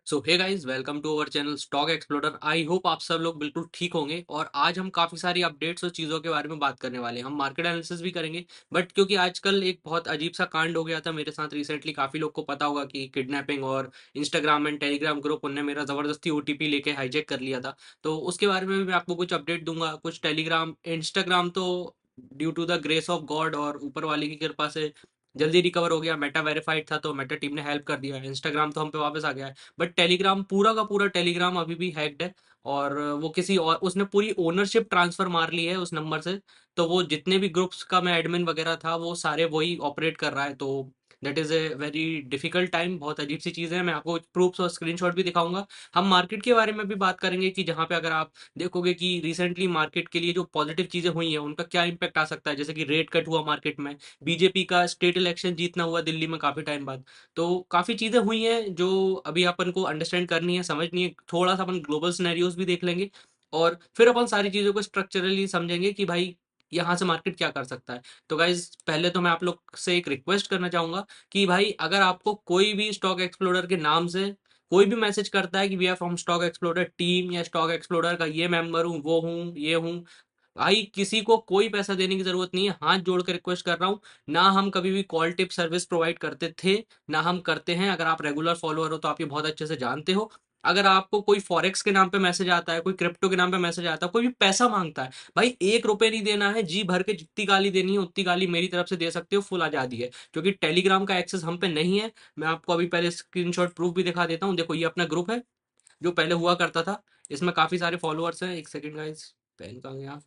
So hey guys, welcome to our channel stock explorer. I hope आप सब लोग बिल्कुल ठीक होंगे। और आज हम काफ़ी सारी अपडेट्स और चीज़ों के बारे में बात करने वाले हैं। हम मार्केट एनालिसिस भी करेंगे, बट क्योंकि आजकल एक बहुत अजीब सा कांड हो गया था मेरे साथ रिसेंटली। काफ़ी लोग को पता होगा कि किडनैपिंग और इंस्टाग्राम एंड टेलीग्राम ग्रुप, उनने मेरा ज़बरदस्ती ओटीपी लेके हाईजैक कर लिया था। तो उसके बारे में भी मैं आपको कुछ अपडेट दूंगा। कुछ टेलीग्राम इंस्टाग्राम तो due to the grace of God और ऊपर वाले की कृपा से जल्दी रिकवर हो गया। मेटा वेरीफाइड था तो मेटा टीम ने हेल्प कर दिया। इंस्टाग्राम तो हम पे वापस आ गया है, बट टेलीग्राम पूरा का पूरा टेलीग्राम अभी भी हैक्ड है। और वो किसी और, उसने पूरी ओनरशिप ट्रांसफर मार ली है उस नंबर से। तो वो जितने भी ग्रुप्स का मैं एडमिन वगैरह था वो सारे वही ऑपरेट कर रहा है। तो that is a very difficult time. बहुत अजीब सी चीज़ है। मैं आपको प्रूफ्स और स्क्रीनशॉट भी दिखाऊंगा। हम मार्केट के बारे में भी बात करेंगे कि जहाँ पे अगर आप देखोगे कि रिसेंटली मार्केट के लिए जो पॉजिटिव चीज़ें हुई हैं उनका क्या इम्पैक्ट आ सकता है। जैसे कि रेट कट हुआ मार्केट में, बीजेपी का स्टेट इलेक्शन जीतना हुआ दिल्ली में काफ़ी टाइम बाद। तो काफ़ी चीज़ें हुई हैं जो अभी अपन को अंडरस्टैंड करनी है, समझनी है। थोड़ा-सा अपन ग्लोबल सिनेरियोज़ भी देख लेंगे और फिर अपन सारी चीज़ों को स्ट्रक्चरली समझेंगे कि भाई यहाँ से मार्केट क्या कर सकता है। तो गाइज़, पहले तो मैं आप लोग से एक रिक्वेस्ट करना चाहूँगा कि भाई अगर आपको कोई भी स्टॉक एक्सप्लोरर के नाम से कोई भी मैसेज करता है कि we are from stock explorer team या स्टॉक एक्सप्लोरर का ये मेंबर हूँ, वो हूँ, ये हूँ, भाई किसी को कोई पैसा देने की ज़रूरत नहीं है। हाथ जोड़ के रिक्वेस्ट कर रहा हूँ। ना हम कभी भी कॉल टिप सर्विस प्रोवाइड करते थे, ना हम करते हैं। अगर आप रेगुलर फॉलोअर हो तो आप ये बहुत अच्छे से जानते हो। अगर आपको कोई फॉरेक्स के नाम पे मैसेज आता है, कोई क्रिप्टो के नाम पे मैसेज आता है, कोई भी पैसा माँगता है, भाई ₹1 नहीं देना है। जी भर के जितनी गाली देनी है उतनी गाली मेरी तरफ से दे सकते हो, फुल आज़ादी है। क्योंकि टेलीग्राम का एक्सेस हम पे नहीं है। मैं आपको अभी पहले स्क्रीनशॉट प्रूफ भी दिखा देता हूँ। देखो, ये अपना ग्रुप है जो पहले हुआ करता था। इसमें काफ़ी सारे फॉलोअर्स हैं। 1 सेकंड गाइस, पेन कहाँ गया?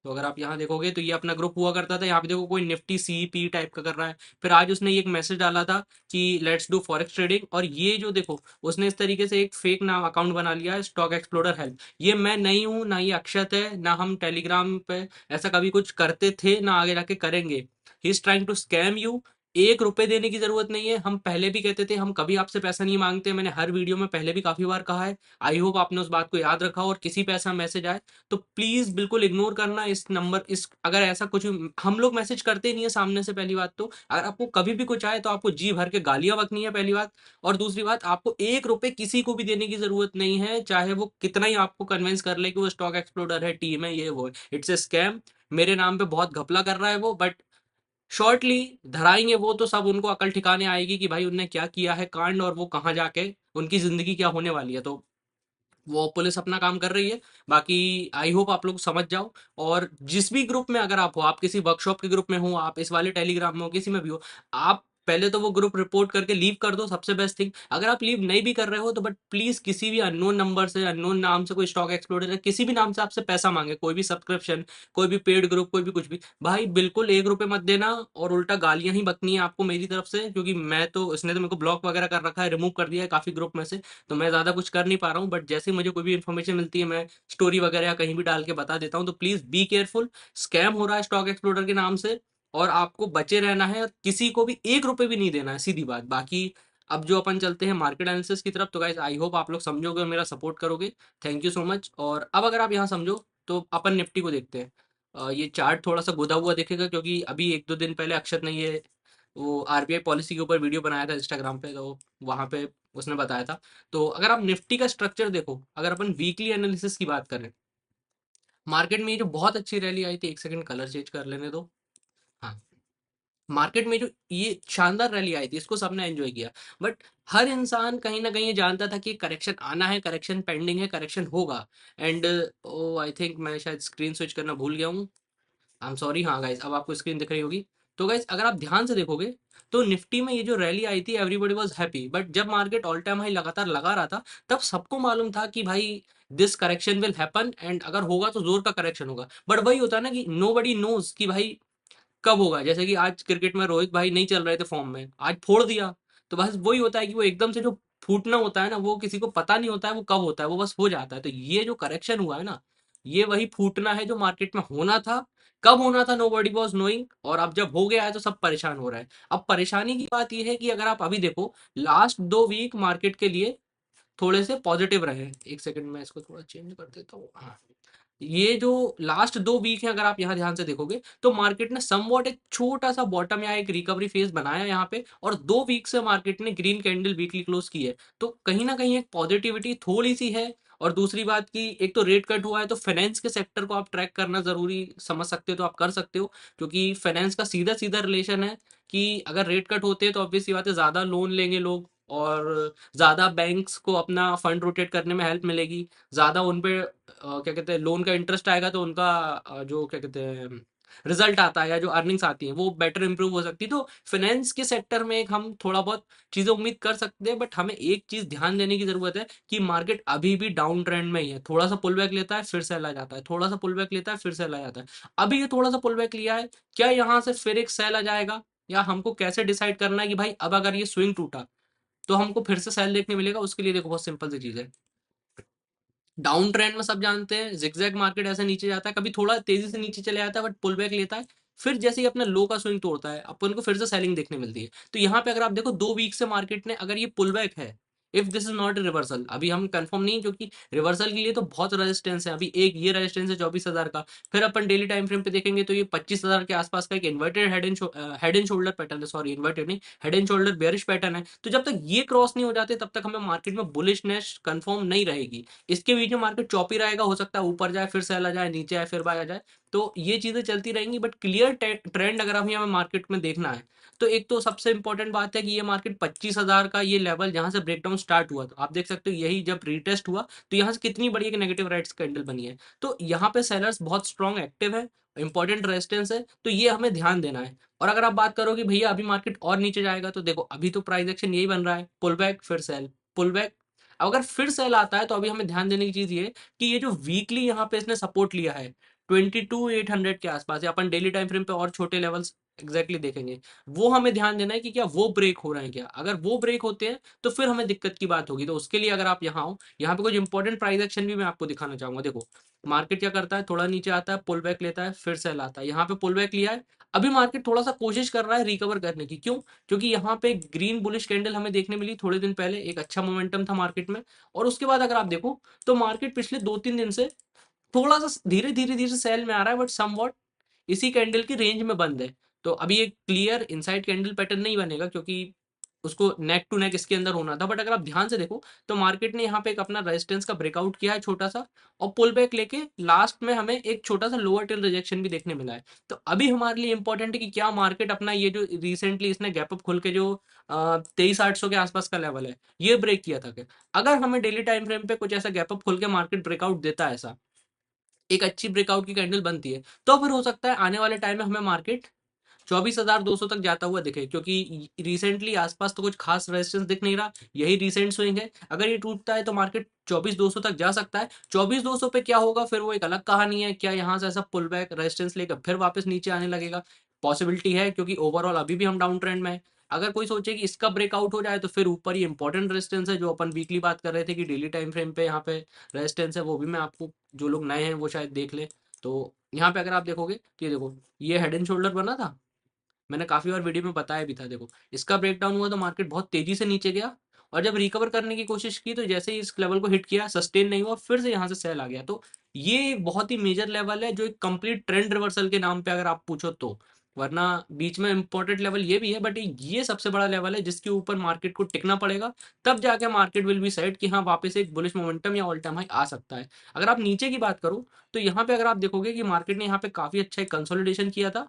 तो अगर आप यहाँ देखोगे तो ये अपना ग्रुप हुआ करता था। यहाँ पे देखो कोई निफ्टी सीईपी टाइप का कर रहा है। फिर आज उसने ये एक मैसेज डाला था कि लेट्स डू फॉरेक्स ट्रेडिंग। और ये जो देखो, उसने इस तरीके से एक फेक नाम अकाउंट बना लिया है, स्टॉक एक्सप्लोरर हेल्प। ये मैं नहीं हूँ, ना ये अक्षत है, ना हम टेलीग्राम पे ऐसा कभी कुछ करते थे, ना आगे जाके करेंगे। He is trying to scam you. ₹1 देने की जरूरत नहीं है। हम पहले भी कहते थे हम कभी आपसे पैसा नहीं मांगते। मैंने हर वीडियो में पहले भी काफी बार कहा है। आई होप आपने उस बात को याद रखा हो। और किसी पे ऐसा मैसेज आए तो प्लीज बिल्कुल इग्नोर करना इस नंबर। इस अगर ऐसा कुछ, हम लोग मैसेज करते नहीं है सामने से। पहली बात तो अगर आपको कभी भी कुछ आए तो आपको जी भर के गालियां बकनी है, पहली बात। और दूसरी बात, आपको ₹1 किसी को भी देने की जरूरत नहीं है, चाहे वो कितना ही आपको कन्विंस कर ले कि वो स्टॉक एक्सप्लोरर है, टीम है, ये वो है। It's a scam. मेरे नाम पे बहुत घपला कर रहा है वो, बट शॉर्टली धराएंगे वो तो सब। उनको अकल ठिकाने आएगी कि भाई उनने क्या किया है कांड, और वो कहाँ जाके उनकी जिंदगी क्या होने वाली है। तो वो पुलिस अपना काम कर रही है। बाकी आई होप आप लोग समझ जाओ। और जिस भी ग्रुप में अगर आप हो, आप किसी वर्कशॉप के ग्रुप में हो, आप इस वाले टेलीग्राम में हो, किसी में भी हो, आप पहले तो वो ग्रुप रिपोर्ट करके लीव कर दो। सबसे बेस्ट थिंग। अगर आप लीव नहीं भी कर रहे हो तो बट प्लीज किसी भी अननोन नंबर से, अननोन नाम से, कोई स्टॉक एक्सप्लोरर किसी भी नाम से आपसे पैसा मांगे, कोई भी सब्सक्रिप्शन, कोई भी पेड ग्रुप, कोई भी कुछ भी, भाई बिल्कुल ₹1 मत देना। और उल्टा गालियां ही बकनी है आपको मेरी तरफ से। क्योंकि मैं तो, इसने तो मेरे को ब्लॉक वगैरह कर रखा है, रिमूव कर दिया है काफी ग्रुप में से। तो मैं ज़्यादा कुछ कर नहीं पा रहा हूँ। बट जैसे ही मुझे कोई भी इन्फॉर्मेशन मिलती है, मैं स्टोरी वगैरह या कहीं भी डाल के बता देता हूँ। तो प्लीज़ बी केयरफुल। स्कैम हो रहा है स्टॉक एक्सप्लोरर के नाम से, और आपको बचे रहना है। और किसी को भी ₹1 भी नहीं देना है, सीधी बात। बाकी अब जो अपन चलते हैं मार्केट एनालिसिस की तरफ, तो गाइस आई होप आप लोग समझोगे और मेरा सपोर्ट करोगे। Thank you so much. और अब अगर आप यहाँ समझो तो अपन निफ्टी को देखते हैं। ये चार्ट थोड़ा सा गुदा हुआ दिखेगा क्योंकि अभी 1-2 दिन पहले अक्षत ने ये वो आरबीआई पॉलिसी के ऊपर वीडियो बनाया था इंस्टाग्राम पे। तो वहाँ पे उसने बताया था। तो अगर आप निफ्टी का स्ट्रक्चर देखो, अगर अपन वीकली एनालिसिस की बात करें, मार्केट में ये जो बहुत अच्छी रैली आई थी, 1 सेकंड कलर चेंज कर लेने दो। हाँ, मार्केट में जो ये शानदार रैली आई थी, इसको सबने एंजॉय किया। बट हर इंसान कहीं ना कहीं ये जानता था कि करेक्शन आना है, करेक्शन पेंडिंग है, करेक्शन होगा। एंड ओ आई थिंक मैं शायद स्क्रीन स्विच करना भूल गया हूँ। I am sorry. हाँ गाइस, अब आपको स्क्रीन दिख रही होगी। तो गाइस, अगर आप ध्यान से देखोगे तो निफ्टी में ये जो रैली आई थी, एवरीबॉडी वाज हैप्पी। बट जब मार्केट ऑल टाइम हाई लगातार लगा रहा था, तब सबको मालूम था कि भाई this correction will happen, and अगर होगा तो जोर का करेक्शन होगा। बट वही होता है ना कि नोबडी नोज कि भाई कब होगा। जैसे कि आज क्रिकेट में रोहित भाई नहीं चल रहे थे फॉर्म में, आज फोड़ दिया। तो बस वही होता है कि वो एकदम से जो फूटना होता है ना, वो किसी को पता नहीं होता है वो कब होता है, वो बस हो जाता है। तो ये जो करेक्शन हुआ है ना, ये वही फूटना है जो मार्केट में होना था। कब होना था, नो बडी वॉज नोइंग। और अब जब हो गया है तो सब परेशान हो रहे हैं। अब परेशानी की बात यह है कि अगर आप अभी देखो, लास्ट 2 वीक मार्केट के लिए थोड़े से पॉजिटिव रहे हैं। 1 सेकंड में इसको थोड़ा चेंज कर देता हूँ। हाँ, ये जो लास्ट 2 वीक हैं, अगर आप यहाँ ध्यान से देखोगे, तो मार्केट ने समवॉट एक छोटा-सा बॉटम या एक रिकवरी फेज़ बनाया यहाँ पे, और 2 वीक से मार्केट ने ग्रीन कैंडल वीकली क्लोज़ की है। तो कहीं न कहीं एक पॉजिटिविटी थोड़ी-सी है। और दूसरी बात कि एक तो रेट कट हुआ है, तो फाइनेंस के सेक्टर को आप ट्रैक करना ज़रूरी समझ सकते हो, तो आप कर सकते हो, क्योंकि फाइनेंस का सीधा-सीधा रिलेशन है कि अगर रेट कट होते हैं, तो ऑब्वियस सी बात है ज़्यादा लोन लेंगे लोग, और ज़्यादा बैंक्स को अपना फंड रोटेट करने में हेल्प मिलेगी। ज़्यादा उन पे क्या कहते हैं, लोन का इंटरेस्ट आएगा, तो उनका जो क्या कहते हैं, रिजल्ट आता है या जो अर्निंग्स आती हैं वो बेटर इंप्रूव हो सकती है। तो फाइनेंस के सेक्टर में एक हम थोड़ा बहुत चीज़ें उम्मीद कर सकते हैं, बट हमें एक चीज़ ध्यान देने की ज़रूरत है कि मार्केट अभी भी डाउन ट्रेंड में ही है। थोड़ा सा पुल बैक लेता है, फिर सेल आ जाता है, थोड़ा सा पुल बैक लेता है, फिर सेल आ जाता है। अभी ये थोड़ा सा पुल बैक लिया है, क्या यहाँ से फिर एक सेल आ जाएगा, या हमको कैसे डिसाइड करना है कि भाई अब अगर ये स्विंग टूटा तो हमको फिर से सेल देखने मिलेगा? उसके लिए देखो बहुत सिंपल सी चीज़ है। डाउन ट्रेंड में सब जानते हैं, ज़िगज़ैग मार्केट ऐसे नीचे जाता है, कभी थोड़ा तेज़ी से नीचे चले जाता है, बट पुल बैक लेता है। फिर जैसे ही अपना लो का स्विंग तोड़ता है, अपन को फिर से सेलिंग देखने मिलती है। तो यहाँ पे अगर आप देखो 2 वीक से मार्केट ने अगर ये पुल बैक है, if this is not a reversal, अभी हम कन्फर्म नहीं है, क्योंकि रिवर्सल के लिए तो बहुत रेजिस्टेंस है। अभी एक ये रेजिस्टेंस है 24,000 का, फिर अपन डेली टाइम फ्रेम पे देखेंगे तो ये 25,000 के आसपास का एक inverted head and shoulder pattern है, सॉरी इन्वर्टेड नहीं, head and shoulder bearish pattern है। तो जब तक ये क्रॉस नहीं हो जाते, तब तक हमें मार्केट में बुलिशनेस कन्फर्म नहीं रहेगी। इसके बीच में मार्केट चॉपी रहेगा, हो सकता है ऊपर जाए फिर सेल आ जाए, नीचे आए फिर बाय आ जाए। तो ये चीज़ें चलती रहेंगी, बट क्लियर ट्रेंड अगर हमें हमें मार्केट में देखना है, तो एक तो सबसे इंपॉर्टेंट बात है कि ये मार्केट 25,000 का ये लेवल जहाँ से ब्रेकडाउन स्टार्ट हुआ, तो आप देख सकते हो यही जब रीटेस्ट हुआ, तो यहाँ से कितनी बड़ी एक नेगेटिव राइट्स कैंडल बनी है। तो यहाँ पे सेलर्स बहुत स्ट्रॉन्ग एक्टिव है, इंपॉर्टेंट रेजिस्टेंस है, तो ये हमें ध्यान देना है। और अगर आप बात करो कि भैया अभी मार्केट और नीचे जाएगा, तो देखो अभी तो प्राइस एक्शन यही बन रहा है, पुल बैक फिर सेल, पुल बैक। अगर फिर सेल आता है, तो अभी हमें ध्यान देने की चीज़ ये है कि ये जो वीकली यहाँ पे इसने सपोर्ट लिया है 22,800 के आसपास, या अपन डेली टाइम फ्रेम पे और छोटे लेवल्स एग्जैक्टली देखेंगे, वो हमें ध्यान देना है कि क्या वो ब्रेक हो रहे हैं क्या। अगर वो ब्रेक होते हैं, तो फिर हमें दिक्कत की बात होगी। तो उसके लिए अगर आप यहाँ हो, यहाँ पे कुछ इंपॉर्टेंट प्राइस एक्शन भी मैं आपको दिखाना चाहूंगा। देखो मार्केट क्या करता है, थोड़ा नीचे आता है, पुल बैक लेता है, फिर सेल आता है। यहाँ पे पुल बैक लिया है, अभी मार्केट थोड़ा सा कोशिश कर रहा है रिकवर करने की। क्यों? क्योंकि यहाँ पे ग्रीन बुलिश कैंडल हमें देखने मिली थोड़े दिन पहले, एक अच्छा मोमेंटम था मार्केट में। और उसके बाद अगर आप देखो, तो मार्केट पिछले 2-3 दिन से थोड़ा-सा धीरे-धीरे सेल में आ रहा है, बट समव्हाट इसी कैंडल की रेंज में बंद है। तो अभी एक क्लियर इनसाइड कैंडल पैटर्न नहीं बनेगा, क्योंकि उसको नेक टू नेक इसके अंदर होना था। बट अगर आप ध्यान से देखो, तो मार्केट ने यहाँ पे एक अपना रेजिस्टेंस का ब्रेकआउट किया है छोटा-सा, और पुल बैक लेके लास्ट में हमें एक छोटा-सा लोअर टेल रिजेक्शन भी देखने मिला है। तो अभी हमारे लिए इंपॉर्टेंट है कि क्या मार्केट अपना ये जो रिसेंटली इसने गैप अप खोल के जो 23,800 के आसपास का लेवल है, ये ब्रेक किया था क्या? अगर हमें डेली टाइम फ्रेम पे कुछ ऐसा गैप अप खोल के मार्केट ब्रेकआउट देता है, ऐसा एक अच्छी ब्रेकआउट की कैंडल बनती है, तो फिर हो सकता है आने वाले टाइम में हमें मार्केट 24,200 तक जाता हुआ दिखे, क्योंकि रिसेंटली आसपास तो कुछ खास रेजिस्टेंस दिख नहीं रहा, यही रिसेंट स्विंग है। अगर ये टूटता है, तो मार्केट 24,200 तक जा सकता है। 24,200 पे क्या होगा, फिर वो एक अलग कहानी है। क्या यहाँ से ऐसा पुल बैक रेजिस्टेंस लेकर फिर वापस नीचे आने लगेगा? पॉसिबिलिटी है, क्योंकि ओवरऑल अभी भी हम डाउन ट्रेंड में है। अगर कोई सोचे कि इसका ब्रेकआउट हो जाए, तो फिर ऊपर ये इंपॉर्टेंट रेजिस्टेंस है, जो अपन वीकली बात कर रहे थे कि डेली टाइम फ्रेम पे यहाँ पे रेजिस्टेंस है, वो भी मैं आपको, जो लोग नए हैं वो शायद देख लें। तो यहाँ पे अगर आप देखोगे, तो ये देखो, ये हेड एंड शोल्डर बना था, मैंने काफ़ी बार वीडियो में बताया भी था। देखो इसका ब्रेकडाउन हुआ, तो मार्केट बहुत तेज़ी से नीचे गया, और जब रिकवर करने की कोशिश की, तो जैसे ही इस लेवल को हिट किया, सस्टेन नहीं हुआ, फिर से यहाँ से सेल आ गया। तो ये एक बहुत ही मेजर लेवल है, जो एक कंप्लीट ट्रेंड रिवर्सल के नाम पे अगर आप पूछो तो। वरना बीच में इंपॉर्टेंट लेवल ये भी है, बट ये सबसे बड़ा लेवल है जिसके ऊपर मार्केट को टिकना पड़ेगा, तब जाके मार्केट विल बी सेट कि हाँ वापस एक बुलिश मोमेंटम या ऑल टाइम हाई आ सकता है। अगर आप नीचे की बात करो, तो यहाँ पे अगर आप देखोगे कि मार्केट ने यहाँ पे काफ़ी अच्छा एक कंसोलिडेशन किया था।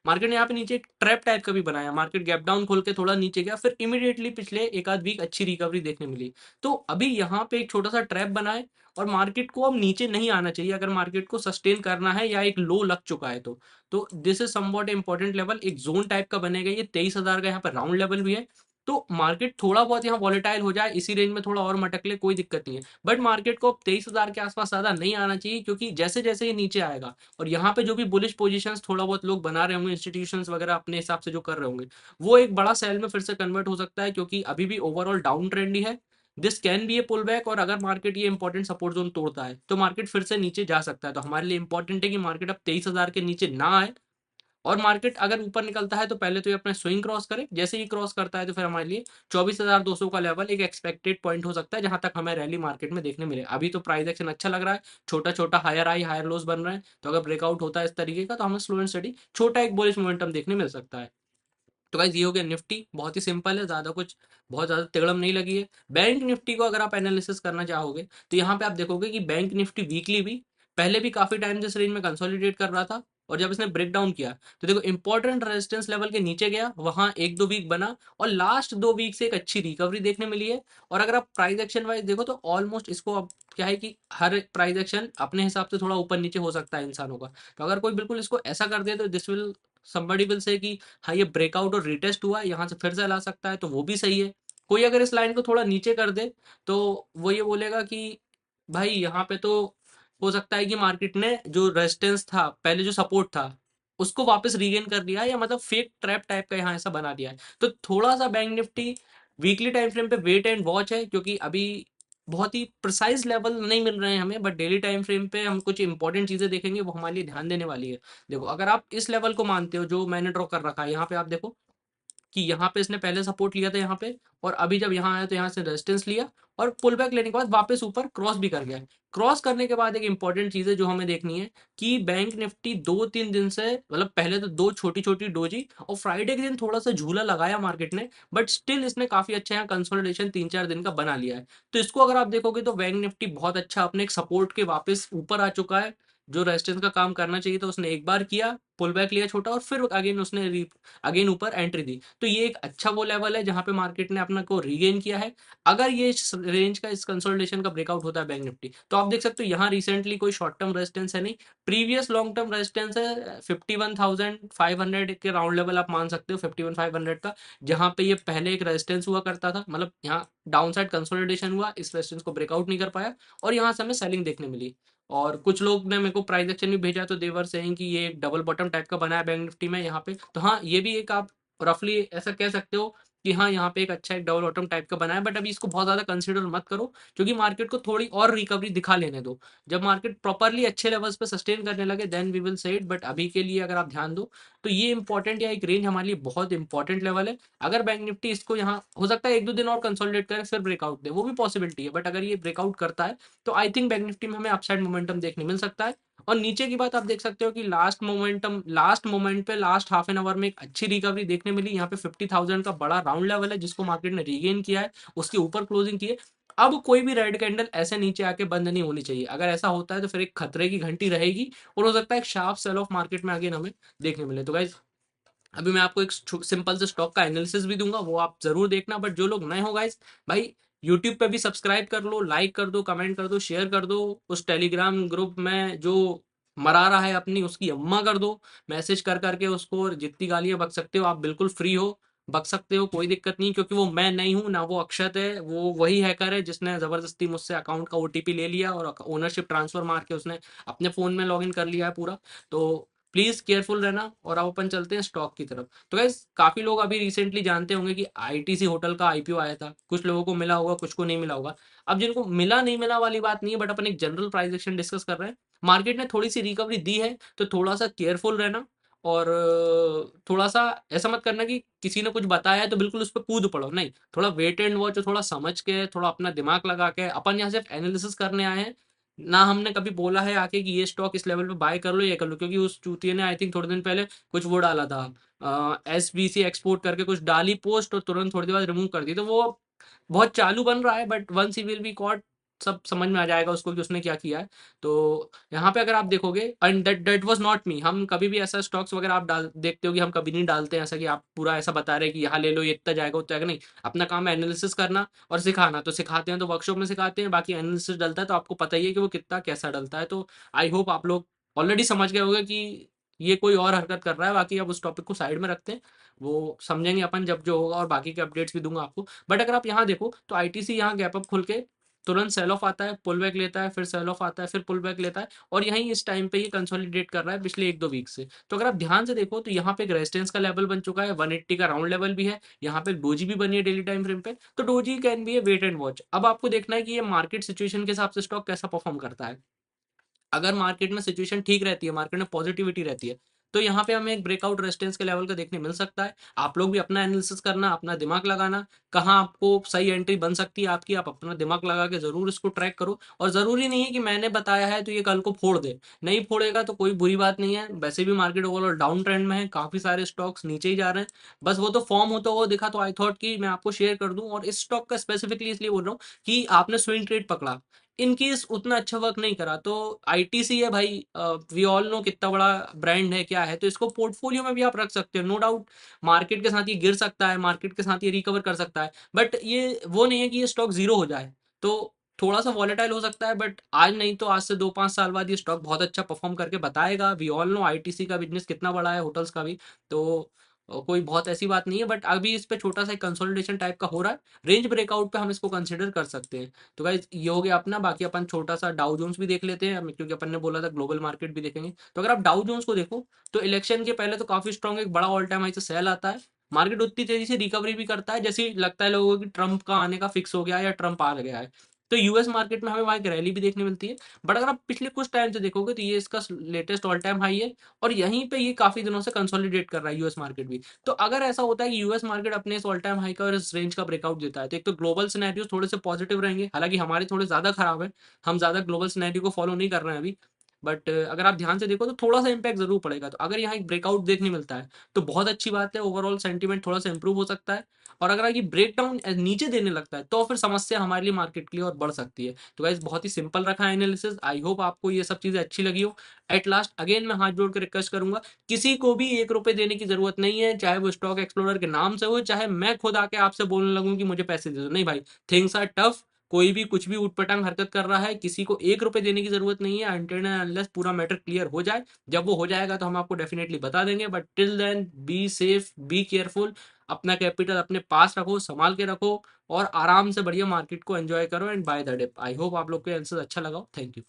मार्केट ने यहाँ पे नीचे एक ट्रैप टाइप का भी बनाया, मार्केट गैप डाउन खोल के थोड़ा नीचे गया, फिर इमीडिएटली पिछले एक आध वीक अच्छी रिकवरी देखने मिली। तो अभी यहाँ पे एक छोटा सा ट्रैप बना है, और मार्केट को अब नीचे नहीं आना चाहिए, अगर मार्केट को सस्टेन करना है या एक लो लग चुका है तो this is somewhat important level, एक जोन टाइप का बनेगा। ये 23,000 का यहाँ पर राउंड लेवल भी है। तो मार्केट थोड़ा बहुत यहाँ वॉलेटाइल हो जाए, इसी रेंज में थोड़ा और मटक ले, कोई दिक्कत नहीं है, बट मार्केट को अब 23,000 के आसपास ज्यादा नहीं आना चाहिए, क्योंकि जैसे जैसे ये नीचे आएगा, और यहाँ पे जो भी बुलिश पोजीशंस थोड़ा बहुत लोग बना रहे होंगे, इंस्टीट्यूशंस वगैरह अपने हिसाब से जो कर रहे होंगे, वो एक बड़ा सेल में फिर से कन्वर्ट हो सकता है, क्योंकि अभी भी ओवरऑल डाउन ट्रेंड ही है। This can be a pull back, और अगर मार्केट ये इंपॉर्टेंट सपोर्ट जोन तोड़ता है, तो मार्केट फिर से नीचे जा सकता है। तो हमारे लिए इंपॉर्टेंट है कि मार्केट अब 23,000 के नीचे ना आए, और मार्केट अगर ऊपर निकलता है तो पहले तो ये अपना स्विंग क्रॉस करे, जैसे ही क्रॉस करता है तो फिर हमारे लिए 24,200 का लेवल एक एक्सपेक्टेड पॉइंट हो सकता है जहां तक हमें रैली मार्केट में देखने मिले। अभी तो प्राइस एक्शन अच्छा लग रहा है, छोटा छोटा हायर हाई हायर लोस बन रहे हैं, तो अगर ब्रेकआउट होता है इस तरीके का तो हमें स्लो एंड स्टडी छोटा एक बुलिश मोमेंटम देखने मिल सकता है। तो गाइस ये हो गया निफ्टी, बहुत ही सिंपल है, ज़्यादा कुछ बहुत ज़्यादा तिगड़म नहीं लगी है। बैंक निफ्टी को अगर आप एनालिसिस करना चाहोगे तो यहाँ पे आप देखोगे कि बैंक निफ्टी वीकली भी पहले भी काफ़ी टाइम जिस रेंज में कंसोलिडेट कर रहा था, और जब इसने ब्रेक डाउन किया तो देखो इंपॉर्टेंट रेजिस्टेंस लेवल के नीचे गया, वहां एक दो वीक बना और लास्ट 2 वीक से एक अच्छी रिकवरी देखने मिली है। और अगर आप प्राइस एक्शन वाइज देखो तो ऑलमोस्ट इसको अब क्या है कि हर प्राइस एक्शन अपने हिसाब से थोड़ा ऊपर नीचे हो सकता है इंसानों का। तो अगर कोई बिल्कुल इसको ऐसा कर दे तो this will somebody will say कि हाँ ये ब्रेकआउट और रिटेस्ट हुआ है, यहाँ से फिर से ला सकता है, तो वो भी सही है। कोई अगर इस लाइन को थोड़ा नीचे कर दे तो वो ये बोलेगा कि भाई यहाँ पे तो हो सकता है कि मार्केट ने जो रेजिस्टेंस था पहले, जो सपोर्ट था, उसको वापस रीगेन कर लिया है, या मतलब फेक ट्रैप टाइप का यहाँ ऐसा बना दिया है। तो थोड़ा सा bank Nifty weekly time frame पे वेट एंड वॉच है, क्योंकि अभी बहुत ही प्रिसाइज लेवल नहीं मिल रहे हैं हमें, बट डेली टाइम फ्रेम पे हम कुछ इंपॉर्टेंट चीजें देखेंगे, वो हमारे लिए ध्यान देने वाली है। देखो अगर आप इस लेवल को मानते हो जो मैंने ड्रॉ कर रखा है, यहाँ पे आप देखो कि यहाँ पे इसने पहले सपोर्ट लिया था यहाँ पे, और अभी जब यहाँ आया तो यहाँ से रेजिस्टेंस लिया, और पुल बैक लेने के बाद वापस ऊपर क्रॉस भी कर गया है। क्रॉस करने के बाद एक इंपॉर्टेंट चीज है जो हमें देखनी है कि बैंक निफ्टी 2-3 दिन से, मतलब पहले तो दो छोटी छोटी डोजी और फ्राइडे के दिन थोड़ा सा झूला लगाया मार्केट ने, बट स्टिल इसने काफी अच्छा यहाँ कंसोलिडेशन 3-4 दिन का बना लिया है। तो इसको अगर आप देखोगे तो बैंक निफ्टी बहुत अच्छा अपने एक सपोर्ट के वापस ऊपर आ चुका है। जो रेजिस्टेंस का काम करना चाहिए था उसने एक बार किया, पुल बैक लिया छोटा, और फिर अगेन उसने अगेन ऊपर एंट्री दी। तो ये एक अच्छा वो लेवल है जहां पे मार्केट ने अपना को रीगेन किया है। अगर ये इस रेंज का, इस कंसोलिडेशन का ब्रेकआउट होता है बैंक निफ्टी, तो आप देख सकते हो यहाँ रिसेंटली कोई शॉर्ट टर्म रेजिस्टेंस है नहीं, प्रीवियस लॉन्ग टर्म रेजिस्टेंस है 51,500 के राउंड लेवल आप मान सकते हो, 51,500 का, जहां पे ये पहले एक रेजिस्टेंस हुआ करता था, मतलब यहाँ डाउन साइड कंसोलिडेशन हुआ, इस रेजिस्टेंस को ब्रेकआउट नहीं कर पाया, और यहाँ से हमें सेलिंग देखने मिली। और कुछ लोग ने मेरे को प्राइस एक्शन भी भेजा, तो देवर सेइंग कि ये एक डबल बॉटम टाइप का बना है बैंक निफ्टी में यहाँ पे। तो हाँ, ये भी एक आप रफली ऐसा कह सकते हो कि हाँ यहाँ पे एक अच्छा एक डबल बॉटम टाइप का बना है, बट अभी इसको बहुत ज्यादा कंसीडर मत करो, क्योंकि मार्केट को थोड़ी और रिकवरी दिखा लेने दो। जब मार्केट प्रॉपरली अच्छे लेवल्स पे सस्टेन करने लगे then we will say it, but अभी के लिए अगर आप ध्यान दो तो ये इंपॉर्टेंट, या एक रेंज हमारे लिए बहुत इंपॉर्टेंट लेवल है। अगर बैंक निफ्टी इसको यहाँ हो सकता है 1-2 दिन और कंसोलिडेट करे फिर ब्रेकआउट दे, वो भी पॉसिबिलिटी है, बट अगर ये ब्रेकआउट करता है तो आई थिंक बैंक निफ्टी में हमें अपसाइड मोमेंटम देखने मिल सकता है। और नीचे की बात आप देख सकते हो कि लास्ट मोमेंट पे लास्ट हाफ एन आवर में एक अच्छी रिकवरी देखने मिली, यहाँ पे 50,000 का बड़ा राउंड लेवल है जिसको मार्केट ने रीगेन किया है, उसके ऊपर क्लोजिंग की है। अब कोई भी रेड कैंडल ऐसे नीचे आके बंद नहीं होनी चाहिए, अगर ऐसा होता है तो फिर एक खतरे की घंटी रहेगी, और हो सकता है एक शार्प सेल ऑफ मार्केट में अगेन हमें देखने मिले। तो गाइज अभी मैं आपको एक सिंपल से स्टॉक का एनालिसिस भी दूंगा, वो आप जरूर देखना, बट जो लोग नए हो गाइस, भाई यूट्यूब पे भी सब्सक्राइब कर लो, लाइक कर दो, कमेंट कर दो, शेयर कर दो, उस टेलीग्राम ग्रुप में जो मरा रहा है अपनी उसकी अम्मा कर दो, मैसेज कर करके उसको, और जितनी गालियां बक सकते हो आप बिल्कुल फ्री हो, बक सकते हो, कोई दिक्कत नहीं, क्योंकि वो मैं नहीं हूं ना, वो अक्षत है, वो वही हैकर है जिसने जबरदस्ती मुझसे अकाउंट का ओटीपी ले लिया और ओनरशिप ट्रांसफर मार के उसने अपने फोन में लॉगिन कर लिया है पूरा। तो प्लीज केयरफुल रहना, और अब अपन चलते हैं स्टॉक की तरफ। तो गाइस काफी लोग अभी रिसेंटली जानते होंगे कि आईटीसी होटल का आईपीओ आया था, कुछ लोगों को मिला होगा, कुछ को नहीं मिला होगा। अब जिनको मिला नहीं मिला वाली बात नहीं है, बट अपन एक जनरल प्राइस एक्शन डिस्कस कर रहे हैं। मार्केट ने थोड़ी सी रिकवरी दी है, तो थोड़ा सा केयरफुल रहना, और थोड़ा सा ऐसा मत करना कि किसी ने कुछ बताया है तो बिल्कुल उस पर कूद पड़ो, नहीं, थोड़ा वेट एंड वॉच, थोड़ा समझ के, थोड़ा अपना दिमाग लगा के, अपन यहाँ सिर्फ एनालिसिस करने आए हैं। ना हमने कभी बोला है आके कि ये स्टॉक इस लेवल पे बाय कर लो, ये कर लो, क्योंकि उस चूतिए ने आई थिंक थोड़े दिन पहले कुछ वो डाला था, एसबीसी एक्सपोर्ट करके कुछ डाली पोस्ट, और तुरंत थोड़ी देर बाद रिमूव कर दी, तो वो बहुत चालू बन रहा है, but once he will be caught, सब समझ में आ जाएगा उसको कि उसने क्या किया है। तो यहाँ पे अगर आप देखोगे, and that that was not me, हम कभी भी ऐसा स्टॉक्स वगैरह आप डाल देखते हो कि हम कभी नहीं डालते हैं ऐसा कि आप पूरा ऐसा बता रहे हैं कि यहाँ ले लो, ये इतना जाएगा उतना जाएगा, नहीं, अपना काम है एनालिसिस करना और सिखाना, तो सिखाते हैं तो वर्कशॉप में सिखाते हैं, बाकी एनालिसिस डलता है तो आपको पता ही है कि वो कितना कैसा डलता है। तो आई होप आप लोग ऑलरेडी समझ गए होंगे कि ये कोई और हरकत कर रहा है, बाकी अब उस टॉपिक को साइड में रखते हैं, वो समझेंगे अपन जब जो होगा, और बाकी के अपडेट्स भी दूंगा आपको। बट अगर आप यहाँ देखो तो आईटीसी यहाँ गैप अप खुल के तुरंत सेल ऑफ आता है, पुल बैक लेता है, फिर सेल ऑफ आता है, फिर पुल बैक लेता है, और यहीं इस टाइम पे ये कंसोलिडेट कर रहा है पिछले 1-2 वीक से। तो अगर आप ध्यान से देखो तो यहाँ पे एक रेजिस्टेंस का लेवल बन चुका है, 180 का राउंड लेवल भी है, यहाँ पे डोजी भी बनी है डेली टाइम फ्रेम पे, तो doji can be a wait and watch. अब आपको देखना है कि ये मार्केट सिचुएशन के हिसाब से स्टॉक कैसा परफॉर्म करता है। अगर मार्केट में सिचुएशन ठीक रहती है, मार्केट में पॉजिटिविटी रहती है, तो यहाँ पे हमें एक ब्रेकआउट रेजिस्टेंस के लेवल का देखने मिल सकता है। आप लोग भी अपना एनालिसिस करना, अपना दिमाग लगाना, कहाँ आपको सही एंट्री बन सकती है आपकी, आप अपना दिमाग लगा के ज़रूर इसको ट्रैक करो। और ज़रूरी नहीं है कि मैंने बताया है तो ये कल को फोड़ दे, नहीं फोड़ेगा तो कोई बुरी बात नहीं है। वैसे भी मार्केट ओवरऑल डाउन ट्रेंड में है, काफ़ी सारे स्टॉक्स नीचे ही जा रहे हैं, बस वो तो फॉर्म होता हुआ दिखा तो आई थॉट कि मैं आपको शेयर कर दूँ। और इस स्टॉक का स्पेसिफिकली इसलिए बोल रहा हूँ कि आपने स्विंग ट्रेड पकड़ा, इन केस उतना अच्छा वर्क नहीं करा तो आईटीसी है भाई, वी ऑल नो कितना बड़ा ब्रांड है क्या है, तो इसको पोर्टफोलियो में भी आप रख सकते हो। नो डाउट मार्केट के साथ ये गिर सकता है, मार्केट के साथ ये रिकवर कर सकता है, बट ये वो नहीं है कि ये स्टॉक जीरो हो जाए। तो थोड़ा सा वॉलेटाइल हो सकता है, बट आज नहीं तो आज से 2-5 साल बाद ये स्टॉक बहुत अच्छा परफॉर्म करके बताएगा। वी ऑल नो आईटीसी का बिजनेस कितना बड़ा है, होटल्स का भी। तो कोई बहुत ऐसी बात नहीं है, बट अभी इस पे छोटा सा कंसोलिडेशन टाइप का हो रहा है। रेंज ब्रेकआउट पे हम इसको कंसिडर कर सकते हैं। तो गाइस ये हो गया अपना, बाकी अपन छोटा सा डाउ जोन्स भी देख लेते हैं क्योंकि अपन ने बोला था ग्लोबल मार्केट भी देखेंगे। तो अगर आप डाउ जोन्स को देखो तो इलेक्शन के पहले तो काफी स्ट्रॉन्ग एक बड़ा ऑल टाइम हाई से सेल आता है, मार्केट उतनी तेजी से रिकवरी भी करता है जैसे लगता है लोगों को कि ट्रंप का आने का फिक्स हो गया है या ट्रंप आ गया है। तो यूएस मार्केट में हमें वहाँ एक रैली भी देखने मिलती है, बट अगर आप पिछले कुछ टाइम से देखोगे तो ये इसका लेटेस्ट ऑल टाइम हाई है और यहीं पे ये काफी दिनों से कंसोलिडेट कर रहा है यूएस मार्केट भी। तो अगर ऐसा होता है कि यूएस मार्केट अपने इस ऑल टाइम हाई का और इस रेंज का ब्रेकआउट देता है तो एक तो ग्लोबल सिनेरियो थोड़े से पॉजिटिव रहेंगे, हालांकि हमारे थोड़े ज्यादा खराब है, हम ज्यादा ग्लोबल सिनेरियो को फॉलो नहीं कर रहे हैं अभी। बट अगर आप ध्यान से देखो तो थोड़ा सा इंपैक्ट जरूर पड़ेगा। तो अगर यहाँ एक ब्रेकआउट देखने मिलता है तो बहुत अच्छी बात है, ओवरऑल सेंटीमेंट थोड़ा सा इंप्रूव हो सकता है। और अगर ये ब्रेक डाउन नीचे देने लगता है तो फिर समस्या हमारे लिए मार्केट के लिए और बढ़ सकती है। तो गाइस बहुत ही सिंपल रखा है एनालिसिस, आई होप आपको ये सब चीजें अच्छी लगी हो। एट लास्ट अगेन मैं हाथ जोड़ के रिक्वेस्ट करूंगा, किसी को भी 1 रुपए देने की जरूरत नहीं है, चाहे वो स्टॉक एक्सप्लोरर के नाम से हो, चाहे मैं खुद आके आपसे बोलने लगूं कि मुझे पैसे दे दो, नहीं भाई। थिंग्स आर टफ, कोई भी कुछ भी उटपटांग हरकत कर रहा है, किसी को 1 रुपए देने की जरूरत नहीं है अनटिल एंड अनलेस पूरा मैटर क्लियर हो जाए। जब वो हो जाएगा तो हम आपको डेफिनेटली बता देंगे, but till then be safe, be careful, अपना कैपिटल अपने पास रखो, संभाल के रखो और आराम से बढ़िया मार्केट को एंजॉय करो and buy the dip. I hope आप लोग को आंसर अच्छा लगा हो। Thank you.